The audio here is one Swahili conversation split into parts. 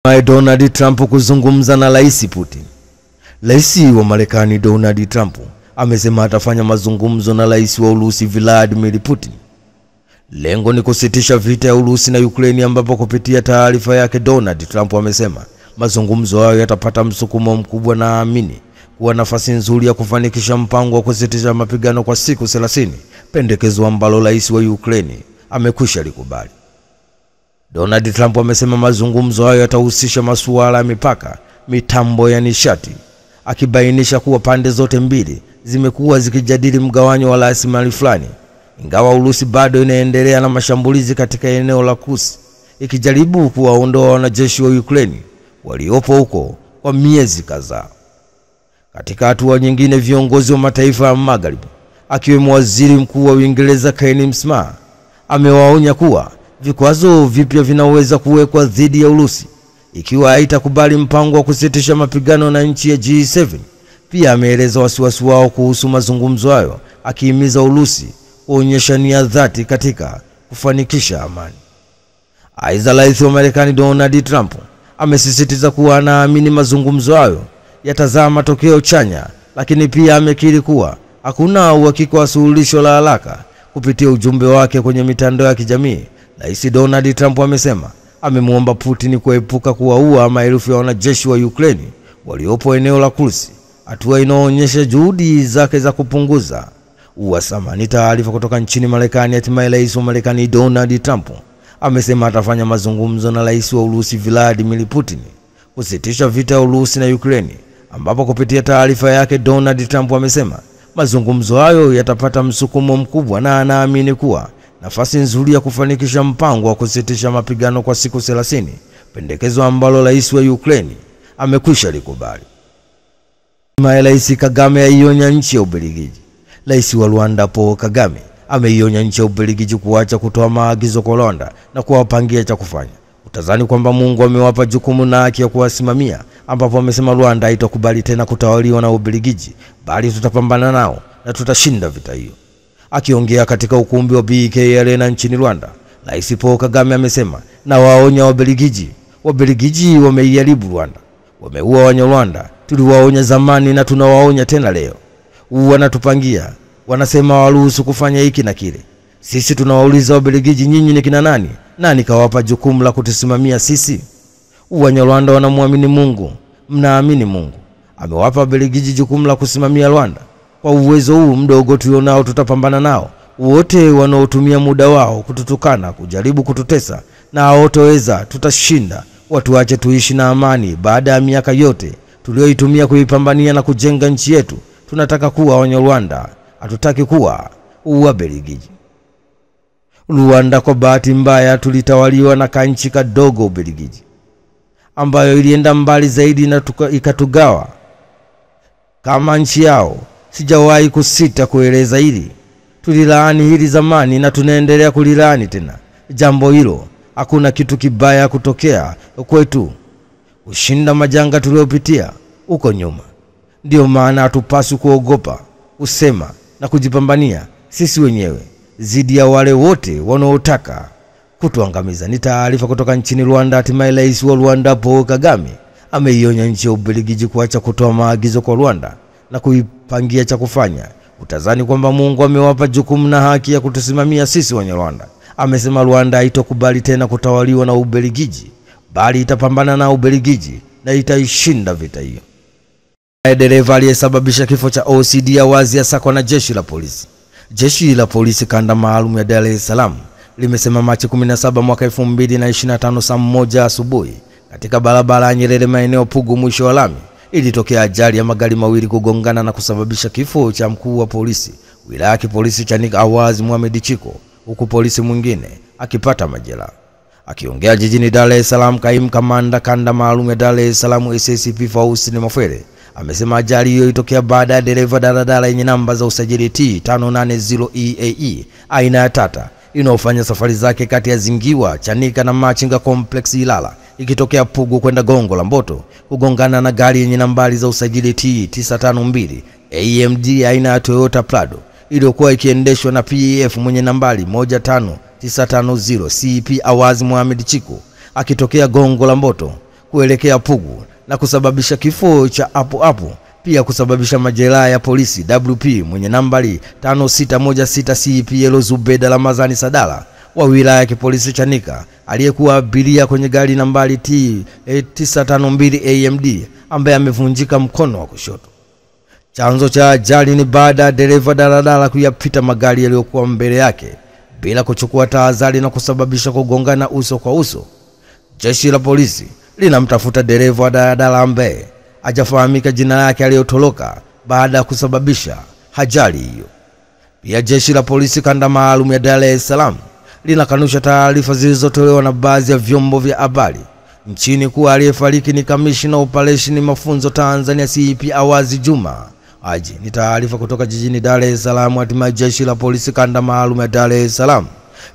Donald Trump kuzungumza na Rais Putin. Rais wa Marekani Donald Trump amesema atafanya mazungumzo na Rais wa Urusi Vladimir Putin. Lengo ni kusitisha vita ya Urusi na Ukraine, ambapo kupitia taarifa yake Donald Trump amesema mazungumzo hayo yatapata msukumo mkubwa na amini kuwa nafasi nzuri ya kufanikisha mpango wa kusitisha mapigano kwa siku 30, pendekezo ambalo Rais wa Ukraine amekwisha likubali. Donald Trump amesema mazungumzo hayo yatahusisha masuala ya mipaka, mitambo ya nishati, akibainisha kuwa pande zote mbili zimekuwa zikijadili mgawanyo wa rasilimali fulani, ingawa Urusi bado inaendelea na mashambulizi katika eneo la Kursk, ikijaribu kuwaondoa wanajeshi wa Ukraine waliopo huko kwa miezi kadhaa. Katika hatua nyingine, viongozi wa mataifa ya Magharibi, akiwemo Waziri Mkuu wa Uingereza Keir Starmer, amewaonya kuwa vikwazo vipya vinaweza kuwekwa dhidi ya Urusi ikiwa haitakubali mpango wa kusitisha mapigano na nchi ya G7. Pia ameeleza wasiwasi wao kuhusu mazungumzo hayo, akihimiza Urusi kuonyesha nia dhati katika kufanikisha amani. Aidha, Rais wa Marekani Donald Trump amesisitiza kuwa anaamini mazungumzo hayo yatazaa matokeo chanya, lakini pia amekiri kuwa hakuna uhakika wa suluhisho la haraka. Kupitia ujumbe wake kwenye mitandao ya kijamii, Rais Donald Trump amesema amemuomba Putin kuepuka kuwaua maelfu ya wanajeshi wa Ukraine waliopo eneo la Kursk, hatua inaonyesha juhudi zake za kupunguza uhasama. Ni taarifa kutoka nchini Marekani. Hatimaye Rais wa Marekani Donald Trump amesema atafanya mazungumzo na Rais wa Urusi Vladimir Putin kusitisha vita ya Urusi na Ukraine, ambapo kupitia taarifa yake Donald Trump amesema mazungumzo hayo yatapata msukumo mkubwa na anaamini kuwa nafasi nzuri ya kufanikisha mpango wa kusitisha mapigano kwa siku 30, pendekezo ambalo Rais wa Ukraine amekwisha likubali. Rais Kagame aionya nchi ya Ubelgiji. Rais wa Rwanda Paul Kagame ameionya nchi ya Ubelgiji kuacha kutoa maagizo kwa Rwanda na kuwapangia cha kufanya, utazani kwamba Mungu amewapa jukumu na haki ya kuwasimamia, ambapo amesema Rwanda haitakubali tena kutawaliwa na Ubelgiji, bali tutapambana nao na tutashinda vita hiyo. Akiongea katika ukumbi wa BK Arena nchini Rwanda, Rais Paul Kagame amesema na waonya Wabelgiji wameiharibu Rwanda, wameua Wanyarwanda, tuliwaonya zamani na tunawaonya tena leo. Wanatupangia, wanasema waruhusu kufanya hiki na kile. Sisi tunawauliza Wabelgiji, nyinyi ni kina nani? Nani kawapa jukumu la kutusimamia sisi? Wanyarwanda wanamwamini Mungu, mnaamini Mungu amewapa Wabelgiji jukumu la kusimamia Rwanda. Kwa uwezo huu mdogo tulionao, tutapambana nao wote wanaotumia muda wao kututukana, kujaribu kututesa, na hawataweza. Tutashinda. Watu wache tuishi na amani. Baada ya miaka yote tulioitumia kuipambania na kujenga nchi yetu, tunataka kuwa Wanyarwanda, hatutaki kuwa Wabelgiji. Rwanda kwa bahati mbaya tulitawaliwa na kanchi kadogo Ubelgiji, ambayo ilienda mbali zaidi na ikatugawa kama nchi yao. Sijawahi kusita kueleza hili. Tulilaani hili zamani na tunaendelea kulilaani tena jambo hilo. Hakuna kitu kibaya kutokea kwetu kushinda majanga tuliopitia huko nyuma. Ndio maana hatupaswi kuogopa kusema na kujipambania sisi wenyewe zidi ya wale wote wanaotaka kutuangamiza. Ni taarifa kutoka nchini Rwanda. Hatimaye Rais wa Rwanda Paul Kagame ameionya nchi ya Ubelgiji kuacha kutoa maagizo kwa Rwanda na kuipangia cha kufanya, utazani kwamba Mungu amewapa jukumu na haki ya kutusimamia sisi Wanyarwanda. Amesema Rwanda haitokubali tena kutawaliwa na Ubelgiji, bali itapambana na Ubelgiji na itaishinda vita hiyo. Dereva aliyesababisha kifo cha OCD awazi asakwa na jeshi la polisi. Jeshi la polisi kanda maalum ya Dar es Salaam limesema Machi 17 mwaka 2025 saa 1 asubuhi katika barabara ya Nyerere maeneo Pugu mwisho wa lami ilitokea ajali ya magari mawili kugongana na kusababisha kifo cha mkuu wa polisi wilaya ya polisi Chanika Awazi Mohamed Chiko, huku polisi mwingine akipata majeraha. Akiongea jijini Dar es Salaam, kaimu kamanda kanda maalum ya Dar es Salaam SACP Faustin Mafwele amesema ajali hiyo ilitokea baada ya dereva daladala yenye namba za usajili T580 EAE aina ya Tata inaofanya safari zake kati ya Zingiwa, Chanika na Machinga Complex Ilala ikitokea Pugu kwenda Gongo la Mboto kugongana na gari yenye nambari za usajili T952 AMD aina ya Toyota Prado iliyokuwa ikiendeshwa na PF mwenye nambari 15950 CP Awazi Mohamed Chiko akitokea Gongo la Mboto kuelekea Pugu na kusababisha kifo cha hapo, pia kusababisha majeraha ya polisi WP mwenye nambari 5616 CPL Zubeda Ramazani Sadala wa wilaya ya kipolisi Chanika aliyekuwa abiria kwenye gari nambari T952 AMD ambaye amevunjika mkono wa kushoto. Chanzo cha ajali ni baada ya dereva daladala kuyapita magari yaliyokuwa mbele yake bila kuchukua tahadhari na kusababisha kugongana uso kwa uso. Jeshi la polisi linamtafuta dereva wa daladala ambaye hajafahamika jina lake aliyotoroka baada ya kusababisha ajali hiyo. Pia jeshi la polisi kanda maalum ya Dar es Salaam linakanusha taarifa zilizotolewa na baadhi ya vyombo vya habari nchini kuwa aliyefariki ni kamishna operation mafunzo Tanzania CP Awazi Juma Haji. Ni taarifa kutoka jijini Dar es Salaam. Hatimaye jeshi la polisi kanda maalum ya Dar es Salaam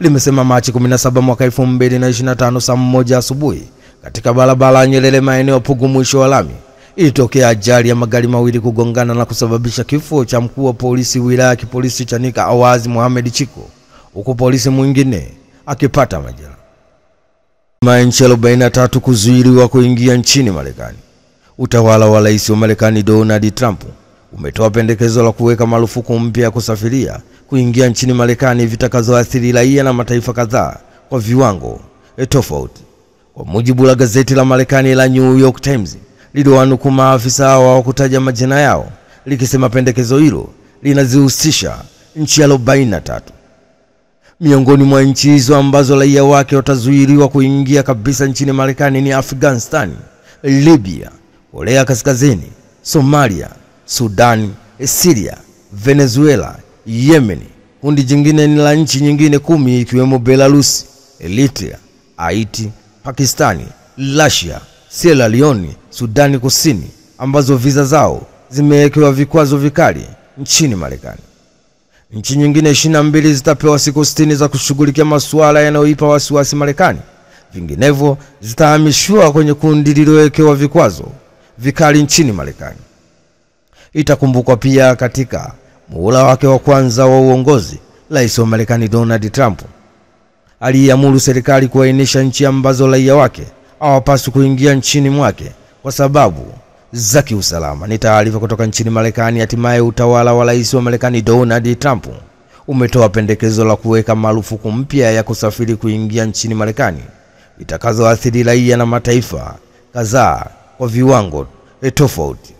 limesema Machi 17 mwaka 2025 saa 1 asubuhi katika barabara Nyerere maeneo Pugu mwisho wa lami ilitokea ajali ya magari mawili kugongana na kusababisha kifo cha mkuu wa polisi wilaya ya kipolisi Chanika Awazi Mohamed Chiko, huku polisi mwingine akipata majeraha. Nchi 43 kuzuiliwa kuingia nchini Marekani. Utawala wa Rais wa Marekani Donald Trump umetoa pendekezo la kuweka marufuku mpya ya kusafiria kuingia nchini Marekani vitakazoathiri raia na mataifa kadhaa kwa viwango tofauti. Kwa mujibu la gazeti la Marekani la New York Times lililowanukuu maafisa wa kutaja majina yao likisema pendekezo hilo linazihusisha nchi 43. Miongoni mwa nchi hizo ambazo raia wake watazuiliwa kuingia kabisa nchini Marekani ni Afghanistan, Libya, Korea Kaskazini, Somalia, Sudan, Syria, Venezuela, Yemen. Kundi jingine ni la nchi nyingine 10 ikiwemo Belarus, Eritrea, Haiti, Pakistani, Russia, Sierra Leone, Sudani Kusini ambazo visa zao zimewekewa vikwazo vikali nchini Marekani. Nchi nyingine 22 zitapewa siku 60 za kushughulikia masuala yanayoipa wasiwasi Marekani. Vinginevyo zitahamishwa kwenye kundi lililowekewa vikwazo vikali nchini Marekani. Itakumbukwa pia katika muhula wake wa kwanza wa uongozi, Rais wa Marekani Donald Trump aliamuru serikali kuainisha nchi ambazo raia wake hawapaswi kuingia nchini mwake kwa sababu za kiusalama. Ni taarifa kutoka nchini Marekani. Hatimaye utawala wa Rais wa Marekani Donald Trump umetoa pendekezo la kuweka marufuku mpya ya kusafiri kuingia nchini Marekani itakazoathiri raia na mataifa kadhaa kwa viwango tofauti.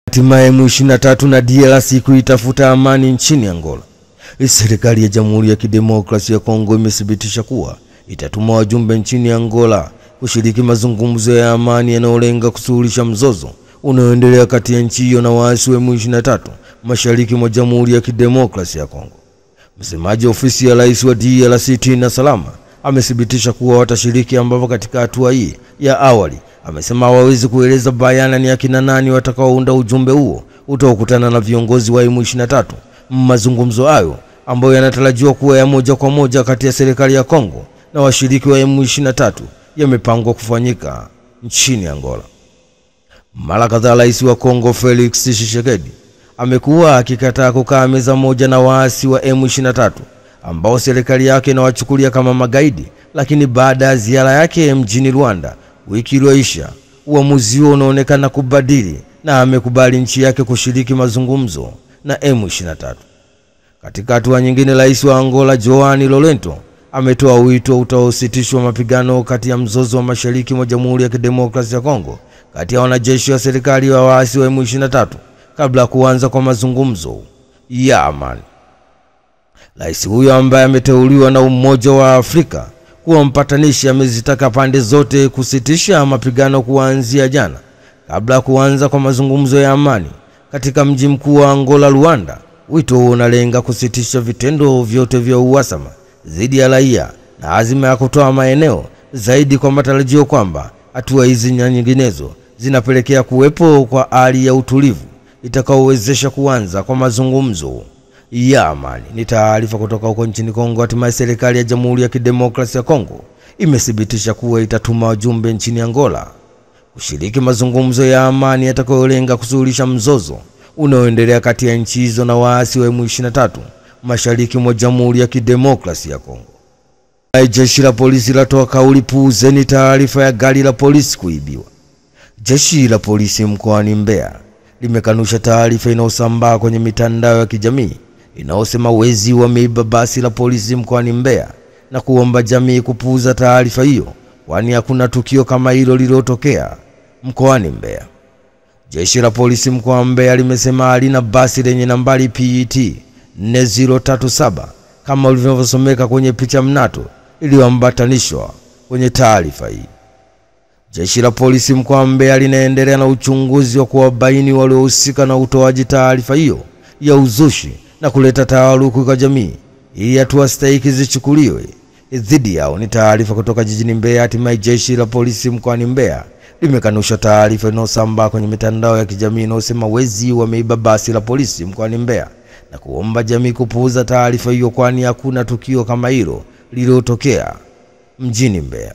Hatimaye M23 na DRC kuitafuta amani nchini Angola. Serikali ya Jamhuri ya Kidemokrasia ya Kongo imethibitisha kuwa itatuma wajumbe nchini Angola kushiriki mazungumzo ya amani yanayolenga kusuluhisha mzozo unaoendelea kati ya nchi hiyo na waasi wa M23 mashariki mwa Jamhuri ya Kidemokrasia ya Kongo. Msemaji wa ofisi ya Rais wa DRC Tina Salama amethibitisha kuwa watashiriki, ambapo katika hatua hii ya awali amesema hawawezi kueleza bayana ni akina nani watakaounda ujumbe huo utaokutana na viongozi wa M23. Mazungumzo hayo ambayo yanatarajiwa kuwa ya moja kwa moja kati ya serikali ya Kongo na washiriki wa M23 yamepangwa kufanyika nchini Angola. Mara kadhaa Rais wa Kongo Felix Tshisekedi amekuwa akikataa kukaa meza moja na waasi wa M23 ambao serikali yake inawachukulia kama magaidi, lakini baada ya ziara yake mjini Rwanda wiki iliyoisha, uamuzi huo unaonekana kubadili na amekubali nchi yake kushiriki mazungumzo na M23. Katika hatua nyingine, Rais wa Angola João Lourenço ametoa wito utaositishwa mapigano kati ya mzozo wa mashariki mwa Jamhuri ya Kidemokrasia ya Kongo kati ya wanajeshi wa serikali wa waasi wa M23 kabla ya kuanza kwa mazungumzo ya amani. Rais huyo ambaye ameteuliwa na Umoja wa Afrika kuwa mpatanishi amezitaka pande zote kusitisha mapigano kuanzia jana kabla ya kuanza kwa mazungumzo ya amani katika mji mkuu wa Angola, Luanda. Wito huo unalenga kusitisha vitendo vyote vya uhasama dhidi ya raia na azima ya kutoa maeneo zaidi kwa matarajio kwamba hatua hizi na nyinginezo zinapelekea kuwepo kwa hali ya utulivu itakaowezesha kuanza kwa mazungumzo ya amani. Ni taarifa kutoka huko nchini Kongo. Hatimaye serikali ya Jamhuri ya Kidemokrasia ya Kongo imethibitisha kuwa itatuma wajumbe nchini Angola kushiriki mazungumzo ya amani yatakayolenga kusuluhisha mzozo unaoendelea kati ya nchi hizo na waasi wa M23 mashariki mwa Jamhuri ya Kidemokrasia ya Kongo. Jeshi la polisi latoa kauli puuzeni taarifa ya gari la polisi kuibiwa. Jeshi la polisi mkoani Mbeya limekanusha taarifa inayosambaa kwenye mitandao ya kijamii inayosema wezi wameiba basi la polisi mkoani Mbeya na kuomba jamii kupuuza taarifa hiyo kwani hakuna tukio kama hilo lililotokea mkoani Mbeya. Jeshi la polisi mkoa wa Mbeya limesema halina basi lenye nambari PET 4037 kama ulivyosomeka kwenye picha mnato iliyoambatanishwa kwenye taarifa hii. Jeshi la polisi mkoa wa Mbeya linaendelea na uchunguzi wa kuwabaini waliohusika na utoaji taarifa hiyo ya uzushi na kuleta taharuki kwa jamii ili hatua stahiki zichukuliwe dhidi yao. Ni taarifa kutoka jijini Mbeya. Hatimaye jeshi la polisi mkoani Mbeya limekanusha taarifa inayosambaa kwenye mitandao ya kijamii inayosema wezi wameiba basi la polisi mkoani Mbeya na kuomba jamii kupuuza taarifa hiyo kwani hakuna tukio kama hilo lililotokea mjini Mbeya.